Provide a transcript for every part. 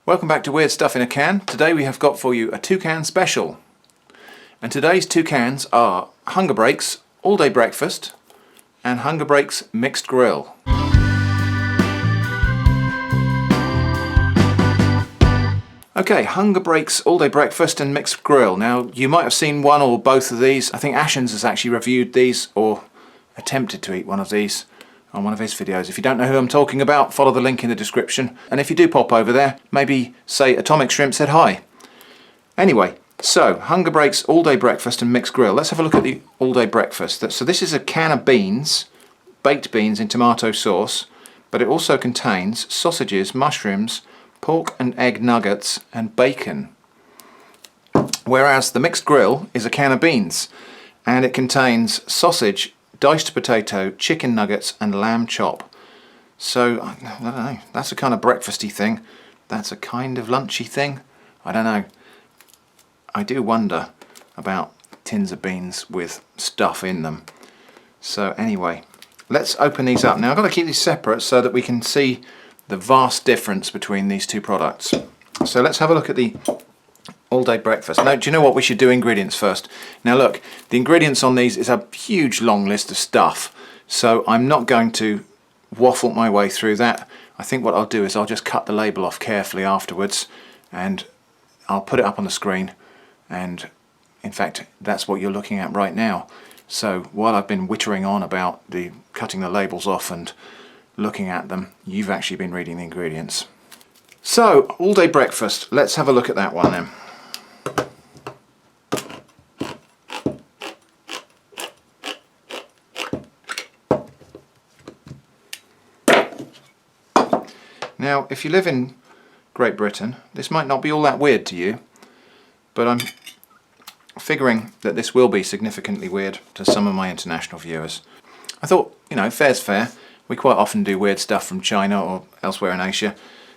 Welcome back to Weird Stuff in a Can. Today we have got for you a 2-can special. And today's 2 cans are Hunger Breaks All Day Breakfast and Hunger Breaks Mixed Grill. Okay, Hunger Breaks All Day Breakfast and Mixed Grill. Now, you might have seen one or both of these. I think Ashens has actually reviewed these or attempted to eat one of these on one of his videos. If you don't know who I'm talking about, follow the link in the description. And if you do pop over there, maybe say Atomic Shrimp said hi. Anyway, so Hunger Breaks All Day Breakfast and Mixed Grill. Let's have a look at the All Day Breakfast. So this is a can of beans, baked beans in tomato sauce, but it also contains sausages, mushrooms, pork and egg nuggets and bacon. Whereas the Mixed Grill is a can of beans and it contains sausage, diced potato, chicken nuggets and lamb chop. So, I don't know, that's a kind of breakfasty thing. That's a kind of lunchy thing. I don't know. I do wonder about tins of beans with stuff in them. So anyway, let's open these up. Now I've got to keep these separate so that we can see the vast difference between these two products. So let's have a look at the All Day Breakfast. Now, do you know what? We should do ingredients first. Now look, the ingredients on these is a huge long list of stuff, so I'm not going to waffle my way through that. I think what I'll do is I'll just cut the label off carefully afterwards and I'll put it up on the screen, and in fact that's what you're looking at right now. So while I've been wittering on about the cutting the labels off and looking at them, you've actually been reading the ingredients. So, All Day Breakfast, let's have a look at that one then. Now, if you live in Great Britain, this might not be all that weird to you, but I'm figuring that this will be significantly weird to some of my international viewers. I thought, you know, fair's fair. We quite often do weird stuff from China or elsewhere in Asia.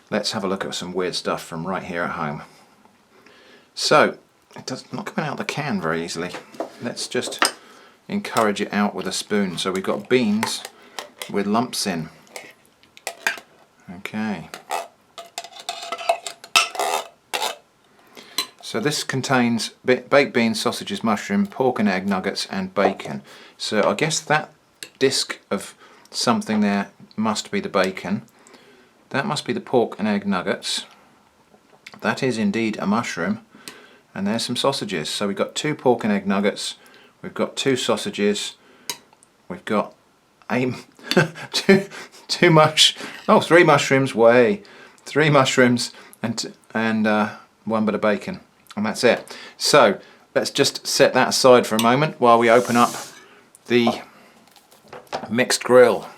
Let's have a look at some weird stuff from right here at home. So, it's not coming out of the can very easily. Let's just encourage it out with a spoon. So we've got beans with lumps in. Okay. So this contains baked beans, sausages, mushroom, pork and egg nuggets and bacon. So I guess that disc of something there must be the bacon. That must be the pork and egg nuggets. That is indeed a mushroom. And there's some sausages. So we've got 2 pork and egg nuggets. We've got 2 sausages. We've got three mushrooms. 3 mushrooms and 1 bit of bacon. And that's it. So let's just set that aside for a moment while we open up the Mixed Grill.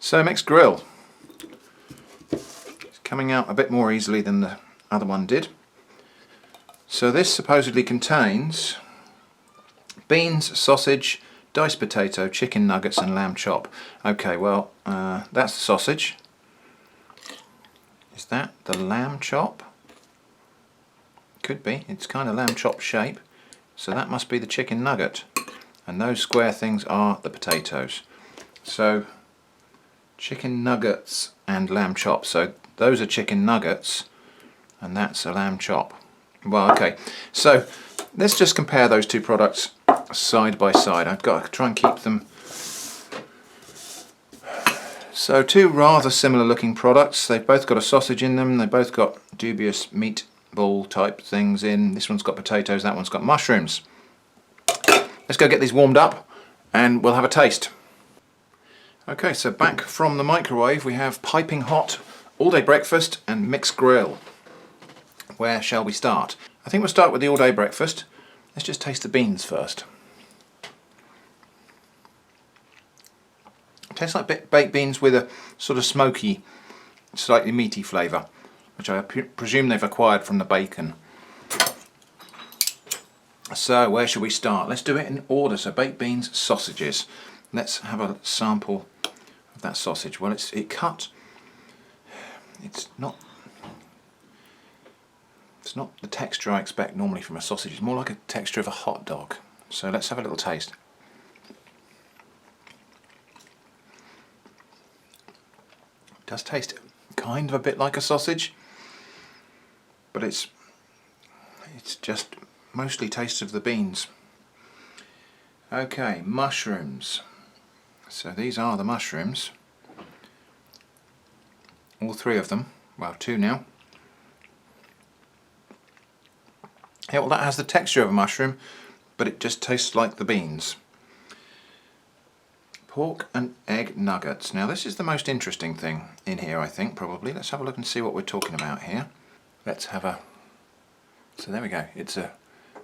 So Mixed Grill, it's coming out a bit more easily than the other one did. So this supposedly contains beans, sausage, diced potato, chicken nuggets and lamb chop. Okay, well that's the sausage. Is that the lamb chop? Could be, it's kind of lamb chop shape. So that must be the chicken nugget. And those square things are the potatoes. So chicken nuggets and lamb chop. So those are chicken nuggets and that's a lamb chop. Well, okay, so let's just compare those two products side by side. I've got to try and keep them. So 2 rather similar looking products. They've both got a sausage in them. They've both got dubious meatball type things in. This one's got potatoes, that one's got mushrooms. Let's go get these warmed up and we'll have a taste. Okay, so back from the microwave we have piping hot All Day Breakfast and Mixed Grill. Where shall we start? I think we'll start with the All Day Breakfast. Let's just taste the beans first. It tastes like baked beans with a sort of smoky, slightly meaty flavour, which I presume they've acquired from the bacon. So where should we start? Let's do it in order. So baked beans, sausages. Let's have a sample of that sausage. Well, it's not It's not the texture I expect normally from a sausage, it's more like a texture of a hot dog. So let's have a little taste. It does taste kind of a bit like a sausage, but it's just mostly tastes of the beans. Okay, mushrooms. So these are the mushrooms. All three of them. Well, two now. Yeah, well, that has the texture of a mushroom, but it just tastes like the beans. Pork and egg nuggets. Now this is the most interesting thing in here, I think, probably. Let's have a look and see what we're talking about here. Let's have a... So there we go. It's a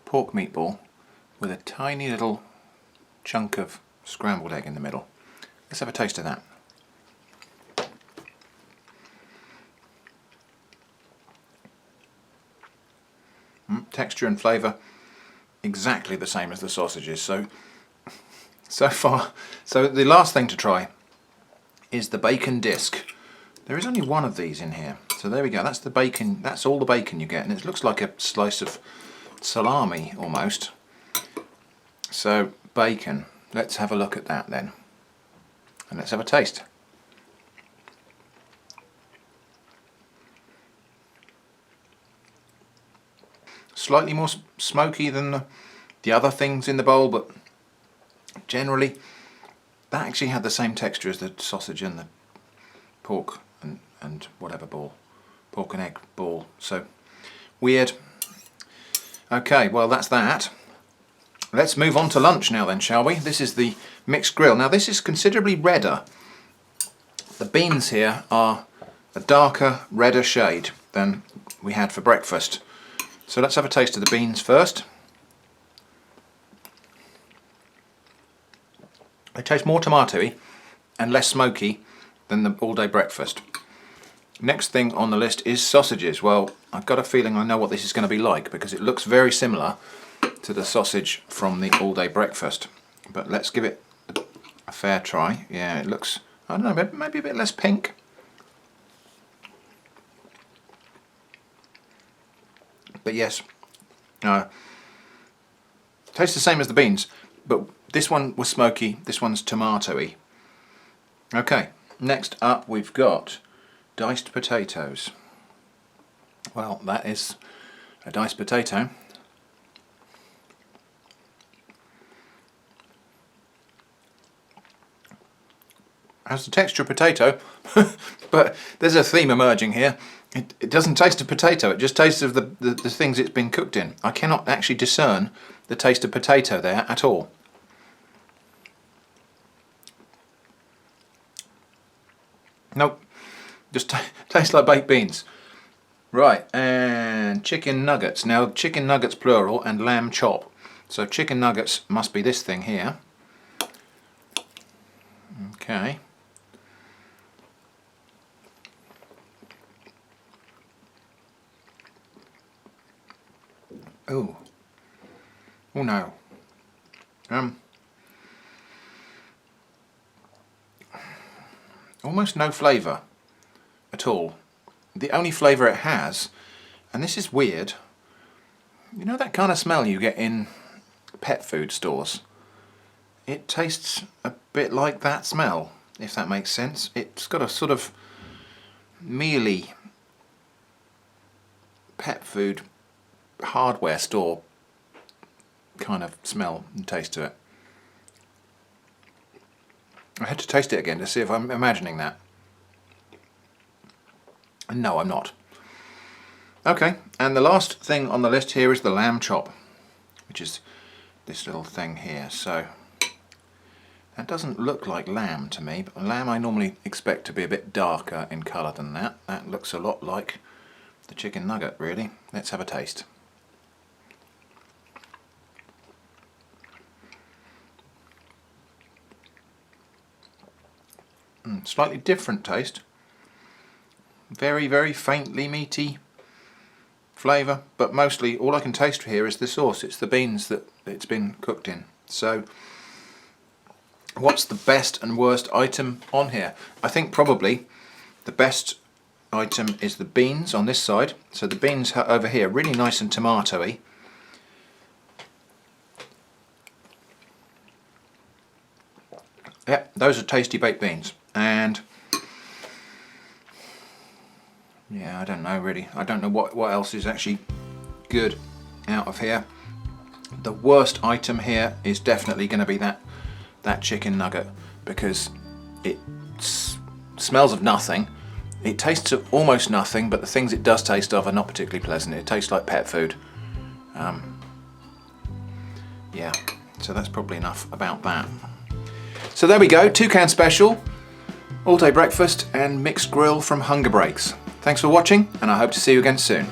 pork meatball with a tiny little chunk of scrambled egg in the middle. Let's have a taste of that. Texture and flavour exactly the same as the sausages. So the last thing to try is the bacon disc. There is only one of these in here. So there we go. That's the bacon. That's all the bacon you get, and it looks like a slice of salami almost. So bacon. Let's have a look at that then, and let's have a taste. Slightly more smoky than the other things in the bowl, but generally that actually had the same texture as the sausage and the pork and whatever ball, pork and egg ball. So weird. Okay, well that's that. Let's move on to lunch now then, shall we? This is the mixed grill. Now this is considerably redder. The beans here are a darker, redder shade than we had for breakfast. So let's have a taste of the beans first. They taste more tomatoey and less smoky than the all-day breakfast. Next thing on the list is sausages. Well, I've got a feeling I know what this is going to be like because it looks very similar to the sausage from the all-day breakfast. But let's give it a fair try. Yeah, it looks, I don't know, maybe a bit less pink. But yes, tastes the same as the beans, but this one was smoky, this one's tomatoey. Okay, next up we've got diced potatoes. Well, that is a diced potato. Has the texture of potato, but there's a theme emerging here. It doesn't taste of potato, it just tastes of the things it's been cooked in. I cannot actually discern the taste of potato there at all. Nope, just tastes like baked beans. Right, and chicken nuggets. Now chicken nuggets plural and lamb chop. So chicken nuggets must be this thing here. Okay. Oh. Oh no. Almost no flavour at all. The only flavour it has, and this is weird, you know that kind of smell you get in pet food stores? It tastes a bit like that smell, if that makes sense. It's got a sort of mealy pet food hardware store kind of smell and taste to it. I had to taste it again to see if I'm imagining that. And no, I'm not. Okay, and the last thing on the list here is the lamb chop, which is this little thing here. So that doesn't look like lamb to me, but lamb I normally expect to be a bit darker in colour than that. That looks a lot like the chicken nugget, really. Let's have a taste. Slightly different taste. Very, very faintly meaty flavour, but mostly all I can taste here is the sauce. It's the beans that it's been cooked in. So what's the best and worst item on here? I think probably the best item is the beans on this side. So the beans over here, really nice and tomatoey. Yep, those are tasty baked beans. And yeah, I don't know really. I don't know what else is actually good out of here. The worst item here is definitely going to be that chicken nugget, because it smells of nothing. It tastes of almost nothing, but the things it does taste of are not particularly pleasant. It tastes like pet food. Yeah, so that's probably enough about that. So there we go, 2-can special, all-day breakfast and mixed grill from Hunger Breaks. Thanks for watching, and I hope to see you again soon.